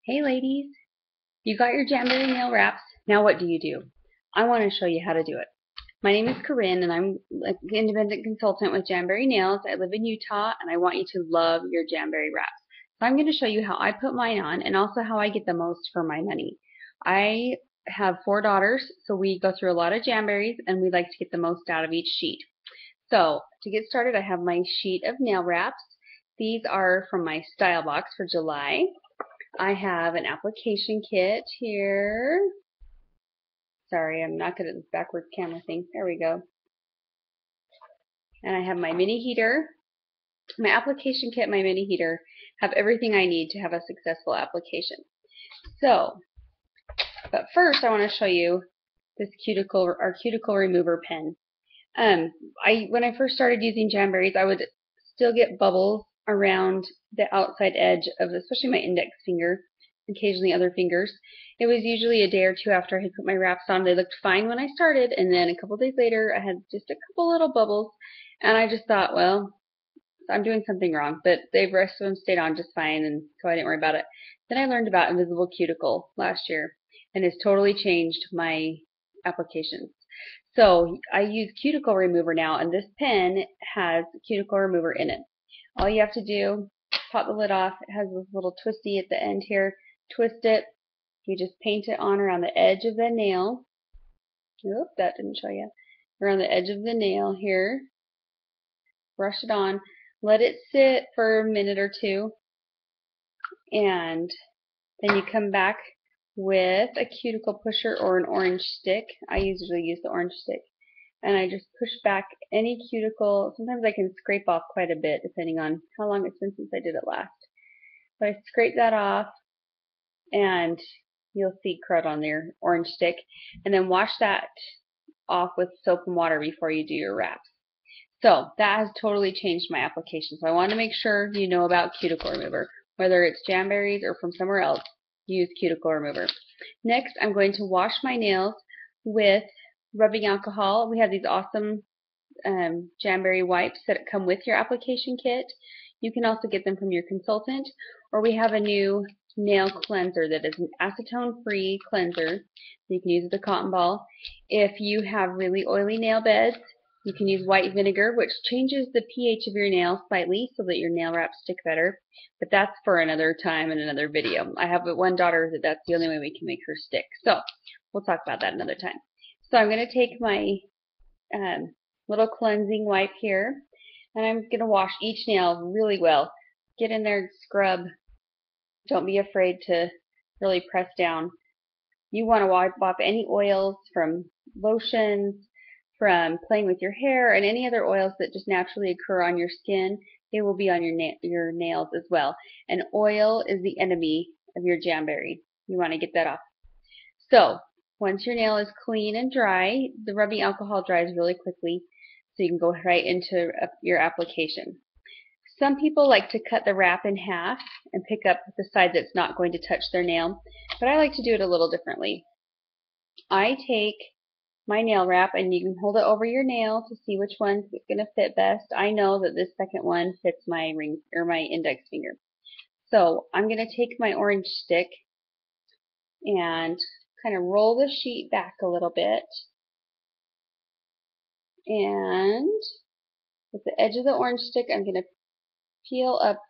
Hey ladies, you got your Jamberry nail wraps. Now what do you do? I want to show you how to do it. My name is Corinne and I'm an independent consultant with Jamberry Nails. I live in Utah and I want you to love your Jamberry wraps. So I'm going to show you how I put mine on and also how I get the most for my money. I have 4 daughters, so we go through a lot of Jamberries and we like to get the most out of each sheet. So to get started, I have my sheet of nail wraps. These are from my style box for July. I have an application kit here. Sorry, I'm not good at this backward camera thing. There we go. And I have my mini heater. My application kit, my mini heater have everything I need to have a successful application. So, but first I want to show you this our cuticle remover pen. When I first started using Jamberries, I would still get bubbles around the outside edge of especially my index finger, occasionally other fingers. It was usually a day or two after I had put my wraps on. They looked fine when I started, and then a couple days later I had just a couple little bubbles, and I just thought, well, I'm doing something wrong, but the rest of them stayed on just fine, and so I didn't worry about it. Then I learned about invisible cuticle last year, and it's totally changed my applications. So I use cuticle remover now, and this pen has cuticle remover in it. All you have to do, pop the lid off. It has this little twisty at the end here. Twist it. You just paint it on around the edge of the nail. Oop, that didn't show you. Around the edge of the nail here. Brush it on. Let it sit for a minute or two. And then you come back with a cuticle pusher or an orange stick. I usually use the orange stick. And I just push back any cuticle. Sometimes I can scrape off quite a bit depending on how long it's been since I did it last. So I scrape that off and you'll see crud on their orange stick. And then wash that off with soap and water before you do your wraps. So that has totally changed my application. So I want to make sure you know about cuticle remover. Whether it's Jamberries or from somewhere else, use cuticle remover. Next, I'm going to wash my nails with rubbing alcohol. We have these awesome Jamberry wipes that come with your application kit. You can also get them from your consultant, or we have a new nail cleanser that is an acetone-free cleanser. You can use the cotton ball. If you have really oily nail beds, you can use white vinegar, which changes the pH of your nail slightly so that your nail wraps stick better. But that's for another time and another video. I have one daughter that's the only way we can make her stick. So we'll talk about that another time. So I'm going to take my little cleansing wipe here, and I'm going to wash each nail really well. Get in there, scrub. Don't be afraid to really press down. You want to wipe off any oils from lotions, from playing with your hair, and any other oils that just naturally occur on your skin. They will be on your nails as well. And oil is the enemy of your Jamberry. You want to get that off. So once your nail is clean and dry, the rubbing alcohol dries really quickly, so you can go right into your application. Some people like to cut the wrap in half and pick up the side that's not going to touch their nail, but I like to do it a little differently. I take my nail wrap, and you can hold it over your nail to see which one's going to fit best. I know that this second one fits my ring or my index finger. So I'm going to take my orange stick and kind of roll the sheet back a little bit, and with the edge of the orange stick I'm going to peel up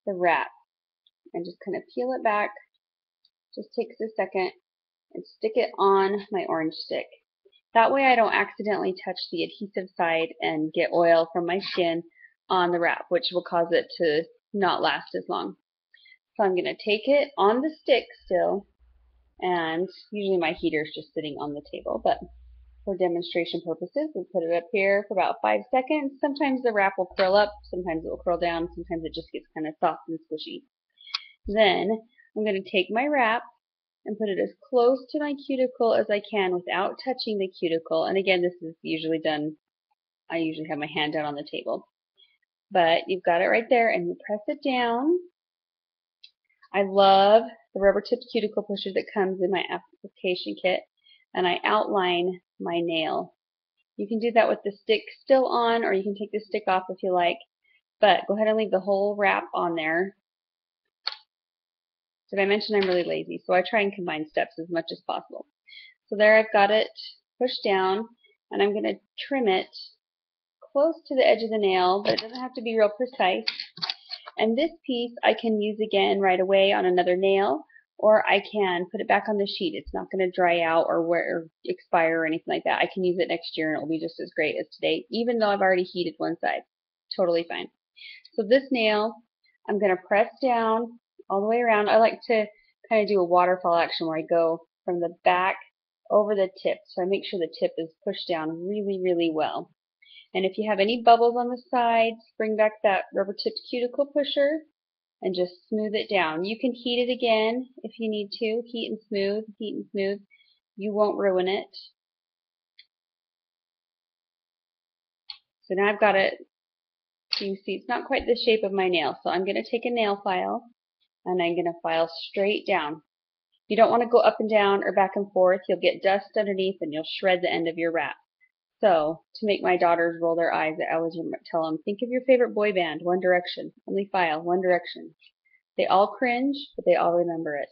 the wrap and just kind of peel it back. Just takes a second, and stick it on my orange stick. That way I don't accidentally touch the adhesive side and get oil from my skin on the wrap, which will cause it to not last as long. So I'm going to take it on the stick still, and usually my heater is just sitting on the table, but for demonstration purposes, we'll put it up here for about 5 seconds. Sometimes the wrap will curl up, sometimes it will curl down, sometimes it just gets kind of soft and squishy. Then I'm going to take my wrap and put it as close to my cuticle as I can without touching the cuticle. And again, this is usually done, I usually have my hand down on the table. But you've got it right there, and you press it down. I love the rubber tipped cuticle pusher that comes in my application kit, and I outline my nail. You can do that with the stick still on, or you can take the stick off if you like, but go ahead and leave the whole wrap on there. Did I mention I'm really lazy? So I try and combine steps as much as possible. So there I've got it pushed down, and I'm going to trim it close to the edge of the nail, but it doesn't have to be real precise. And this piece I can use again right away on another nail, or I can put it back on the sheet. It's not going to dry out or expire or anything like that. I can use it next year and it'll be just as great as today, even though I've already heated one side. Totally fine. So this nail, I'm going to press down all the way around. I like to kind of do a waterfall action where I go from the back over the tip. So I make sure the tip is pushed down really, really well. And if you have any bubbles on the sides, bring back that rubber tipped cuticle pusher and just smooth it down. You can heat it again if you need to. Heat and smooth, heat and smooth. You won't ruin it. So now I've got it. You see it's not quite the shape of my nail. So I'm going to take a nail file and I'm going to file straight down. You don't want to go up and down or back and forth. You'll get dust underneath and you'll shred the end of your wrap. So, to make my daughters roll their eyes, I always tell them, think of your favorite boy band, One Direction. Only file, One Direction. They all cringe, but they all remember it.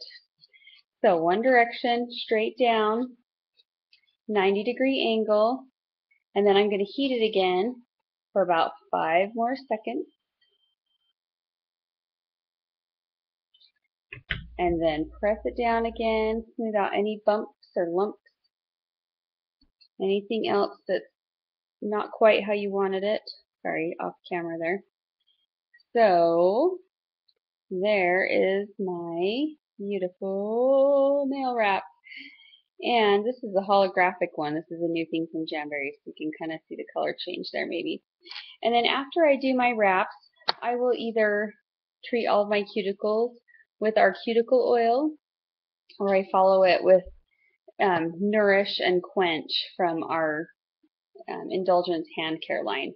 So, One Direction, straight down, 90-degree angle, and then I'm going to heat it again for about 5 more seconds. And then press it down again, smooth out any bumps or lumps. Anything else that's not quite how you wanted it. Sorry, off camera there. So, there is my beautiful nail wrap. And this is a holographic one. This is a new thing from Jamberry, so you can kind of see the color change there maybe. And then after I do my wraps, I will either treat all of my cuticles with our cuticle oil, or I follow it with Nourish and Quench from our Indulgence hand care line.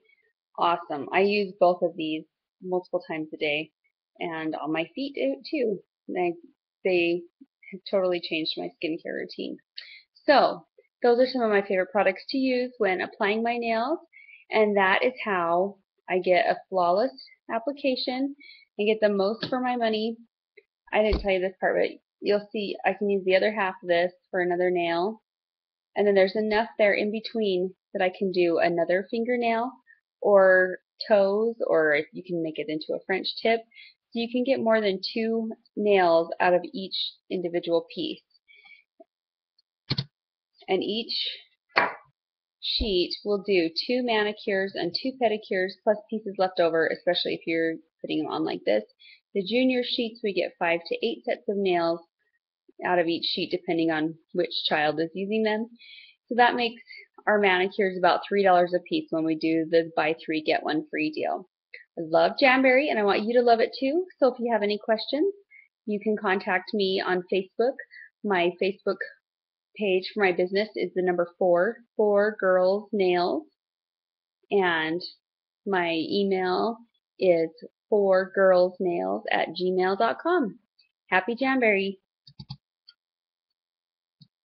Awesome. I use both of these multiple times a day, and on my feet too. They have totally changed my skincare routine. So those are some of my favorite products to use when applying my nails, and that is how I get a flawless application and get the most for my money. I didn't tell you this part, but you'll see I can use the other half of this for another nail, and then there's enough there in between that I can do another fingernail or toes, or you can make it into a French tip. So you can get more than 2 nails out of each individual piece. And each sheet will do 2 manicures and 2 pedicures plus pieces left over, especially if you're putting them on like this. The junior sheets, we get 5 to 8 sets of nails out of each sheet depending on which child is using them. So that makes our manicures about $3 a piece when we do the buy 3 get 1 free deal. I love Jamberry and I want you to love it too. So if you have any questions, you can contact me on Facebook. My Facebook page for my business is the number 4 Girls Nails, and my email is 4girlsnails@gmail.com. Happy Jamberry!